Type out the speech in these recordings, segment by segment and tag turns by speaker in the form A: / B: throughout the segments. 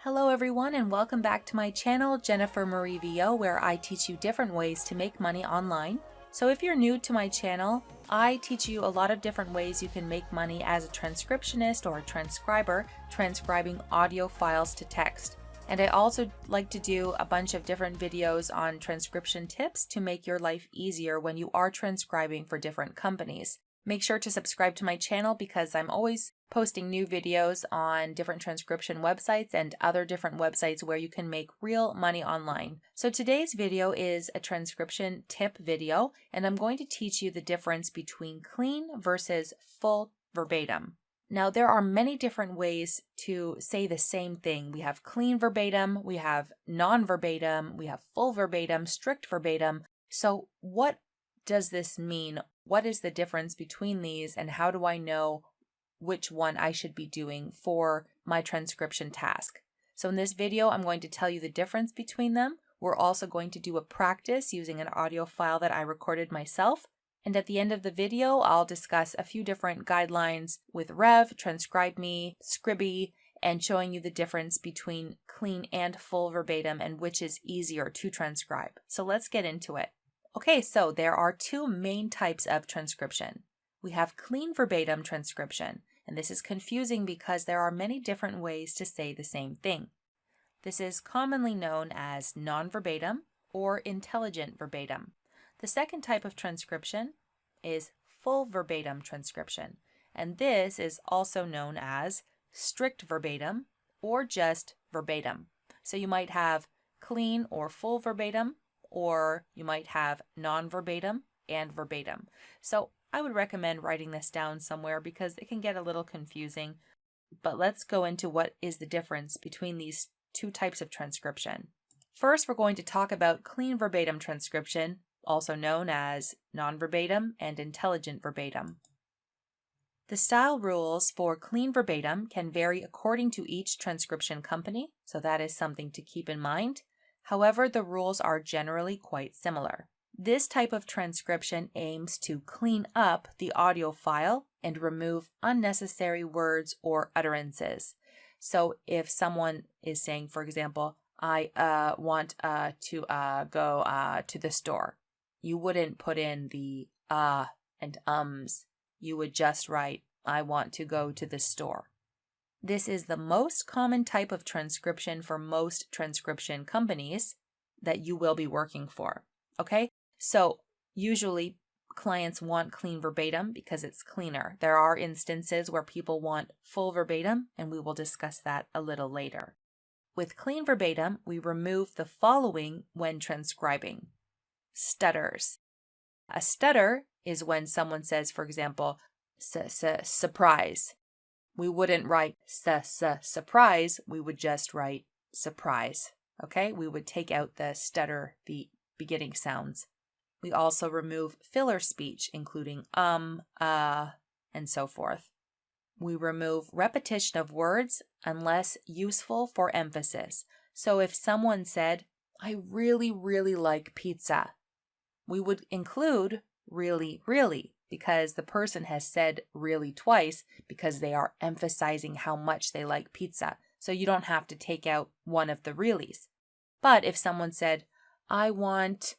A: Hello everyone and welcome back to my channel, Jennifer Marie VO, where I teach you different ways to make money online. So if you're new to my channel, I teach you a lot of different ways you can make money as a transcriptionist or a transcriber, transcribing audio files to text. And I also like to do a bunch of different videos on transcription tips to make your life easier when you are transcribing for different companies. Make sure to subscribe to my channel because I'm always posting new videos on different transcription websites and other different websites where you can make real money online. So today's video is a transcription tip video, and I'm going to teach you the difference between clean versus full verbatim. Now, there are many different ways to say the same thing. We have clean verbatim, we have non-verbatim, we have full verbatim, strict verbatim. So what does this mean? What is the difference between these, and how do I know which one I should be doing for my transcription task? So in this video, I'm going to tell you the difference between them. We're also going to do a practice using an audio file that I recorded myself. And at the end of the video, I'll discuss a few different guidelines with Rev, TranscribeMe, Scribie, and showing you the difference between clean and full verbatim and which is easier to transcribe. So let's get into it. Okay, so there are two main types of transcription. We have clean verbatim transcription, and this is confusing because there are many different ways to say the same thing. This is commonly known as non-verbatim or intelligent verbatim. The second type of transcription is full verbatim transcription, and this is also known as strict verbatim or just verbatim. So you might have clean or full verbatim, or you might have non-verbatim and verbatim. So I would recommend writing this down somewhere because it can get a little confusing. But let's go into what is the difference between these two types of transcription. First, we're going to talk about clean verbatim transcription, also known as non-verbatim and intelligent verbatim. The style rules for clean verbatim can vary according to each transcription company, so that is something to keep in mind. However, the rules are generally quite similar. This type of transcription aims to clean up the audio file and remove unnecessary words or utterances. So if someone is saying, for example, I want to go to the store, you wouldn't put in the and ums. You would just write, I want to go to the store. This is the most common type of transcription for most transcription companies that you will be working for. Okay? So usually clients want clean verbatim because it's cleaner. There are instances where people want full verbatim, and we will discuss that a little later. With clean verbatim, we remove the following when transcribing. Stutters. A stutter is when someone says, for example, surprise. We wouldn't write surprise, we would just write surprise. Okay? We would take out the stutter, the beginning sounds. We also remove filler speech, including and so forth. We remove repetition of words unless useful for emphasis. So if someone said, I really, really like pizza, we would include really, really, because the person has said really twice because they are emphasizing how much they like pizza. So you don't have to take out one of the reallys. But if someone said, I want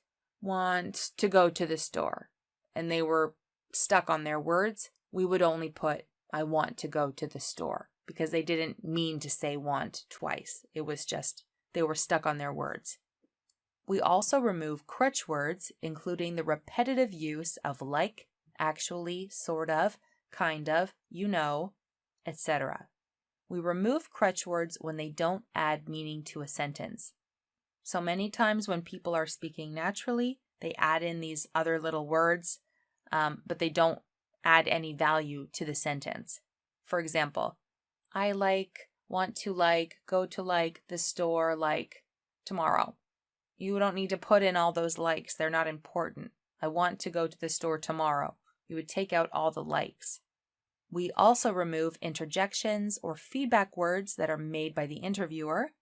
A: to go to the store, and they were stuck on their words, we would only put, I want to go to the store, because they didn't mean to say want twice. It was just, they were stuck on their words. We also remove crutch words, including the repetitive use of like, actually, sort of, kind of, you know, etc. We remove crutch words when they don't add meaning to a sentence. So many times when people are speaking naturally, they add in these other little words, but they don't add any value to the sentence. For example, I want to go to the store tomorrow. You don't need to put in all those likes. They're not important. I want to go to the store tomorrow. You would take out all the likes. We also remove interjections or feedback words that are made by the interviewer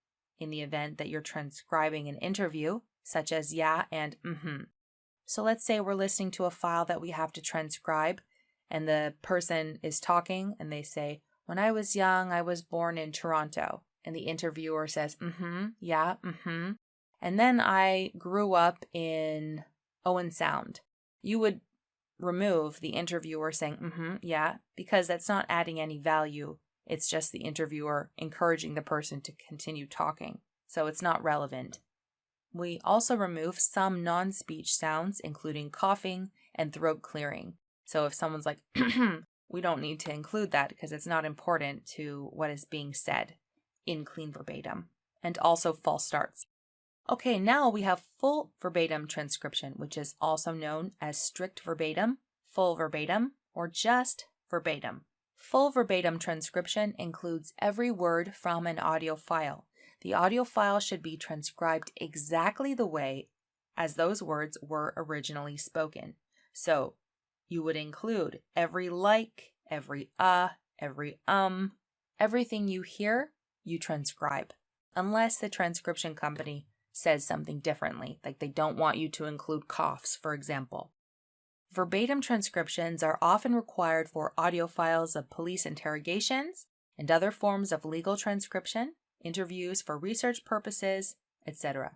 A: in the event that you're transcribing an interview, such as yeah and mm-hmm. So let's say we're listening to a file that we have to transcribe, and the person is talking and they say, when I was young, I was born in Toronto. and the interviewer says, yeah, and then I grew up in Owen Sound, you would remove the interviewer saying, yeah, because that's not adding any value. It's just the interviewer encouraging the person to continue talking. So it's not relevant. We also remove some non-speech sounds, including coughing and throat clearing. So if someone's like, we don't need to include that because it's not important to what is being said in clean verbatim. And also false starts. Okay, now we have full verbatim transcription, which is also known as strict verbatim, full verbatim, or just verbatim. Full verbatim transcription includes every word from an audio file. The audio file should be transcribed exactly the way as those words were originally spoken. So you would include every like, every every everything you hear, you transcribe, unless the transcription company says something differently, like they don't want you to include coughs, for example. Verbatim transcriptions are often required for audio files of police interrogations and other forms of legal transcription, interviews for research purposes, etc.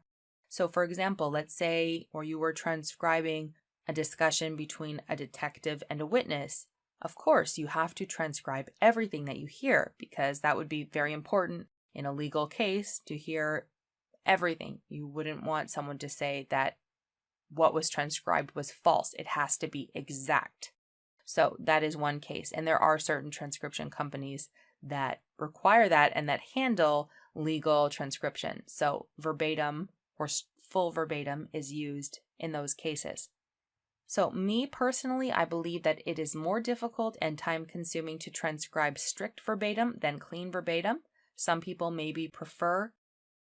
A: So for example, let's say, or you were transcribing a discussion between a detective and a witness. Of course, you have to transcribe everything that you hear because that would be very important in a legal case to hear everything. You wouldn't want someone to say that what was transcribed was false. It has to be exact. So that is one case. And there are certain transcription companies that require that and that handle legal transcription. So verbatim or full verbatim is used in those cases. So me personally, I believe that it is more difficult and time-consuming to transcribe strict verbatim than clean verbatim. Some people maybe prefer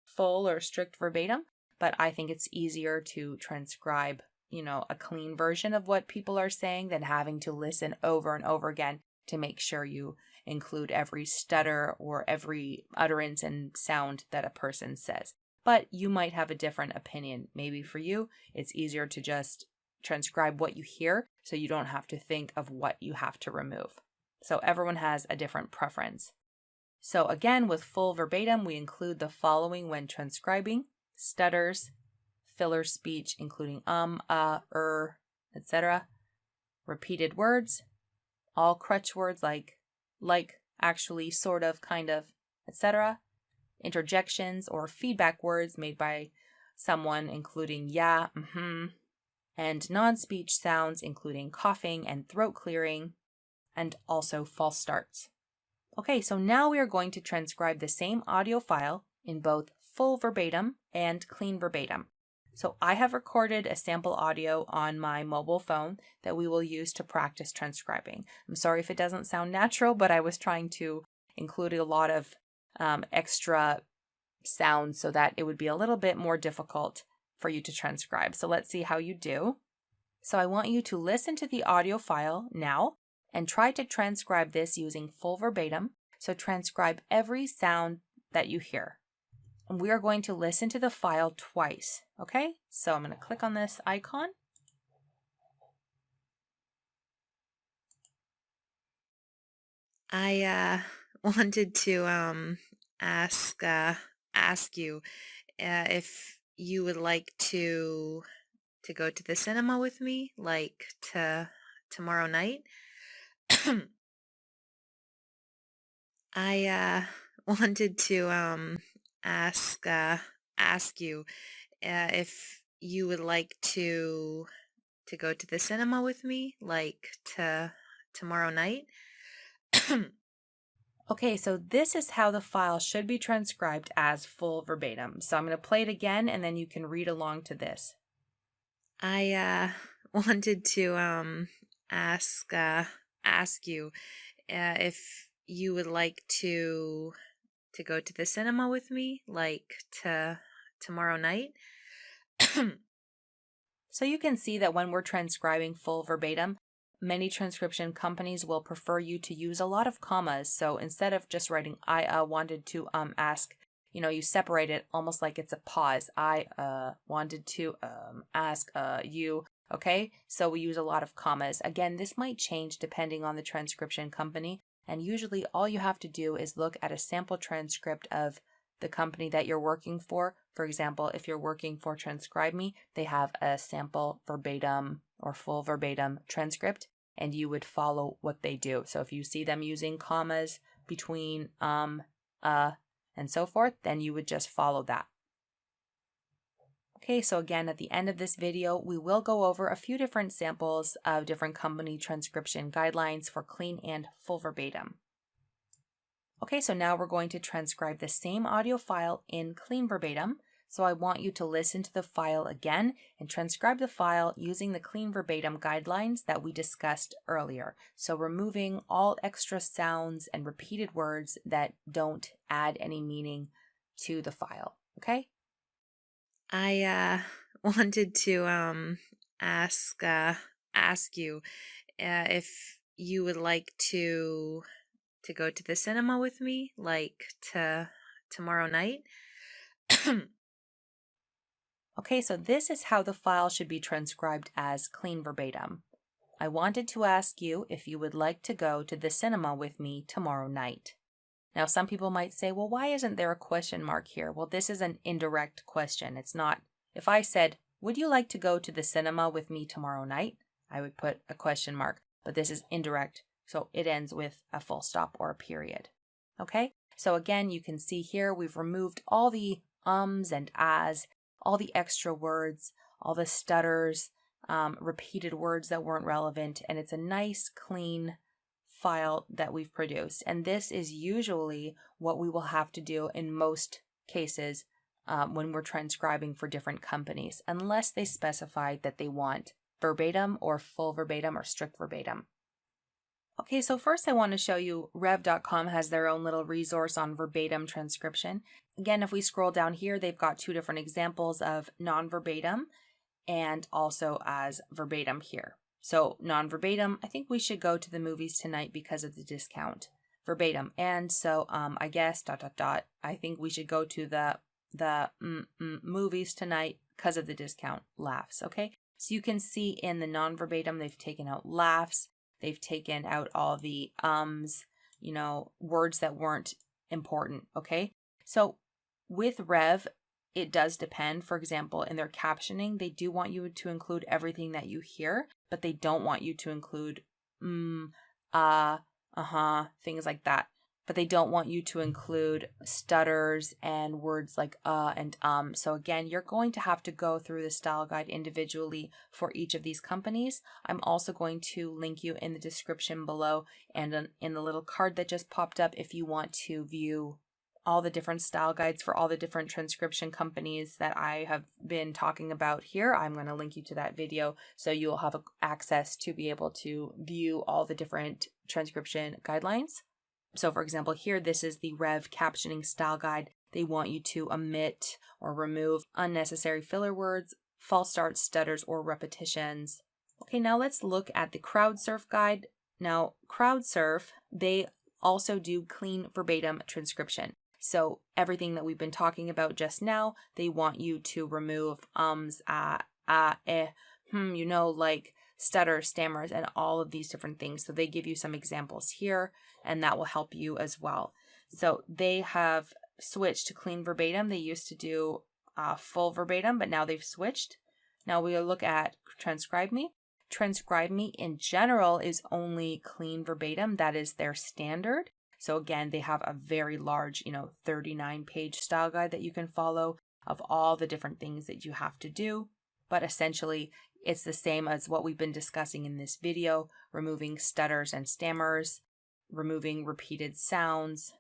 A: full or strict verbatim, but I think it's easier to transcribe, a clean version of what people are saying than having to listen over and over again to make sure you include every stutter or every utterance and sound that a person says. But you might have a different opinion. Maybe for you, it's easier to just transcribe what you hear so you don't have to think of what you have to remove. So everyone has a different preference. So again, with full verbatim, we include the following when transcribing: stutters, filler speech, including etc., repeated words, all crutch words like, actually, sort of, kind of, etc., interjections or feedback words made by someone, including yeah, and non-speech sounds, including coughing and throat clearing, and also false starts. Okay, so now we are going to transcribe the same audio file in both full verbatim and clean verbatim. So I have recorded a sample audio on my mobile phone that we will use to practice transcribing. I'm sorry if it doesn't sound natural, but I was trying to include a lot of extra sounds so that it would be a little bit more difficult for you to transcribe. So let's see how you do. So I want you to listen to the audio file now and try to transcribe this using full verbatim. So transcribe every sound that you hear. And we are going to listen to the file twice, okay? So I'm going to click on this icon.
B: I wanted to ask you if you would like to go to the cinema with me, like tomorrow night. I wanted to ask you if you would like to go to the cinema with me, like tomorrow night.
A: Okay, so this is how the file should be transcribed as full verbatim. So I'm going to play it again and then you can read along to this.
B: I wanted to ask you if you would like to go to the cinema with me, like tomorrow night.
A: So you can see that when we're transcribing full verbatim, many transcription companies will prefer you to use a lot of commas. So instead of just writing, I wanted to ask, you separate it almost like it's a pause. I wanted to ask you. Okay, so we use a lot of commas. Again, this might change depending on the transcription company. And usually all you have to do is look at a sample transcript of the company that you're working for. For example, if you're working for TranscribeMe, they have a sample verbatim or full verbatim transcript, and you would follow what they do. So if you see them using commas between and so forth, then you would just follow that. Okay, so again, at the end of this video, we will go over a few different samples of different company transcription guidelines for clean and full verbatim. Okay, so now we're going to transcribe the same audio file in clean verbatim. So I want you to listen to the file again and transcribe the file using the clean verbatim guidelines that we discussed earlier. So removing all extra sounds and repeated words that don't add any meaning to the file, okay?
B: I wanted to ask you if you would like to go to the cinema with me, like tomorrow night.
A: Okay, so this is how the file should be transcribed as clean verbatim. I wanted to ask you if you would like to go to the cinema with me tomorrow night. Now, some people might say, well, why isn't there a question mark here? Well, this is an indirect question. It's not, if I said, would you like to go to the cinema with me tomorrow night? I would put a question mark, but this is indirect, so it ends with a full stop or a period. Okay, so again, you can see here we've removed all the ums and ahs, all the extra words, all the stutters, repeated words that weren't relevant, and it's a nice, clean file that we've produced. And this is usually what we will have to do in most cases when we're transcribing for different companies, unless they specify that they want verbatim or full verbatim or strict verbatim. Okay, so first I want to show you Rev.com has their own little resource on verbatim transcription. Again, if we scroll down here, they've got two different examples of non-verbatim and also as verbatim here. So non-verbatim, I think we should go to the movies tonight because of the discount. Verbatim, and so I guess ... I think we should go to the movies tonight because of the discount. Laughs. Okay, so you can see in the non-verbatim they've taken out laughs. They've taken out all the words that weren't important. Okay, so with Rev, it does depend. For example, in their captioning, they do want you to include everything that you hear, but they don't want you to include things like that. But they don't want you to include stutters and words like and So again, you're going to have to go through the style guide individually for each of these companies. I'm also going to link you in the description below and in the little card that just popped up if you want to view all the different style guides for all the different transcription companies that I have been talking about here. I'm going to link you to that video so you'll have access to be able to view all the different transcription guidelines. So for example, here, this is the Rev captioning style guide. They want you to omit or remove unnecessary filler words, false starts, stutters, or repetitions. Okay, now let's look at the CrowdSurf guide. Now, CrowdSurf, they also do clean verbatim transcription. So everything that we've been talking about just now, they want you to remove ums, like stutter, stammers, and all of these different things. So they give you some examples here, and that will help you as well. So they have switched to clean verbatim. They used to do full verbatim, but now they've switched. Now we'll look at TranscribeMe. TranscribeMe in general is only clean verbatim. That is their standard. So again, they have a very large, 39-page style guide that you can follow of all the different things that you have to do. But essentially, it's the same as what we've been discussing in this video, removing stutters and stammers, removing repeated sounds.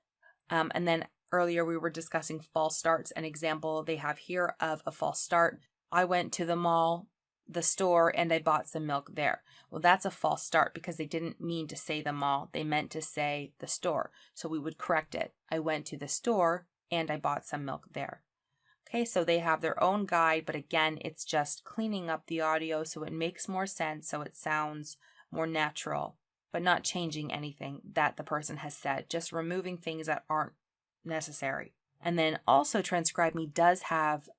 A: And then earlier we were discussing false starts. An example they have here of a false start. I went to the mall, the store, and I bought some milk there. Well, that's a false start because they didn't mean to say the mall. They meant to say the store. So we would correct it. I went to the store and I bought some milk there. Okay, so they have their own guide, but again, it's just cleaning up the audio so it makes more sense, so it sounds more natural, but not changing anything that the person has said, just removing things that aren't necessary. And then also TranscribeMe does have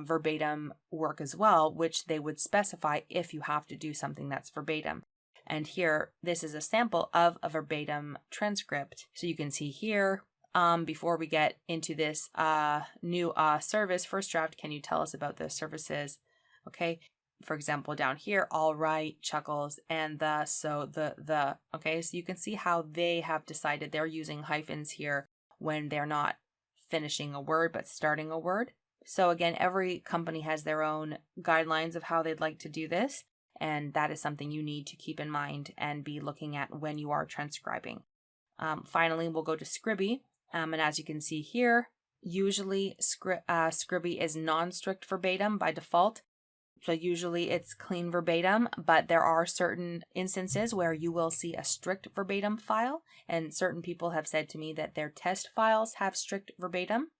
A: verbatim work as well, which they would specify if you have to do something that's verbatim. And here, this is a sample of a verbatim transcript. So you can see here, before we get into this new service, first draft, can you tell us about the services? Okay. For example, down here, all right, chuckles, and the, so the. Okay, so you can see how they have decided they're using hyphens here when they're not finishing a word but starting a word. So again, every company has their own guidelines of how they'd like to do this, and that is something you need to keep in mind and be looking at when you are transcribing. Finally, we'll go to Scribie, and as you can see here, usually Scribie is non-strict verbatim by default. So usually it's clean verbatim, but there are certain instances where you will see a strict verbatim file, and certain people have said to me that their test files have strict verbatim.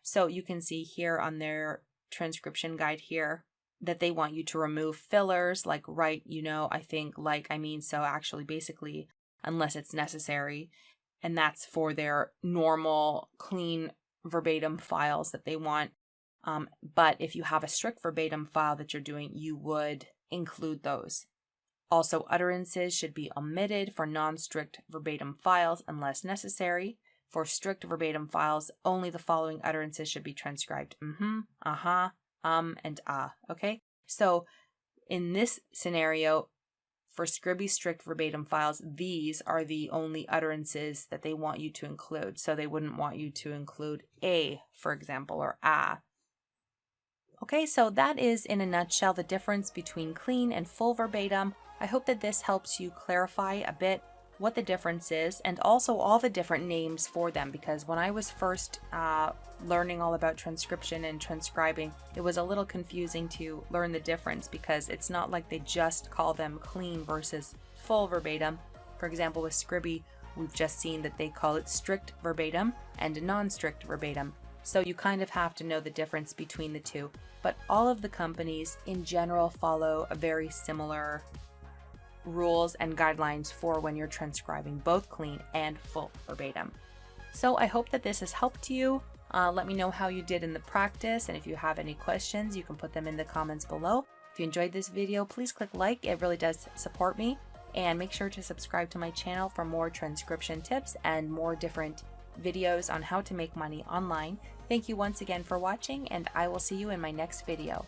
A: So you can see here on their transcription guide here that they want you to remove fillers like right, you know, I think, like, I mean, so actually basically unless it's necessary, and that's for their normal clean verbatim files that they want. But if you have a strict verbatim file that you're doing, you would include those. Also, utterances should be omitted for non-strict verbatim files unless necessary. For strict verbatim files, only the following utterances should be transcribed. And ah. Okay? So in this scenario, for Scribie strict verbatim files, these are the only utterances that they want you to include. So they wouldn't want you to include a, for example, or ah. Okay, so that is in a nutshell the difference between clean and full verbatim. I hope that this helps you clarify a bit what the difference is and also all the different names for them, because when I was first learning all about transcription and transcribing, it was a little confusing to learn the difference because it's not like they just call them clean versus full verbatim. For example, with Scribie, we've just seen that they call it strict verbatim and non-strict verbatim. So you kind of have to know the difference between the two. But all of the companies in general follow a very similar rules and guidelines for when you're transcribing both clean and full verbatim. So I hope that this has helped you. Let me know how you did in the practice, and if you have any questions, you can put them in the comments below. If you enjoyed this video, please click like. It really does support me. And make sure to subscribe to my channel for more transcription tips and more different videos on how to make money online. Thank you once again for watching, and I will see you in my next video.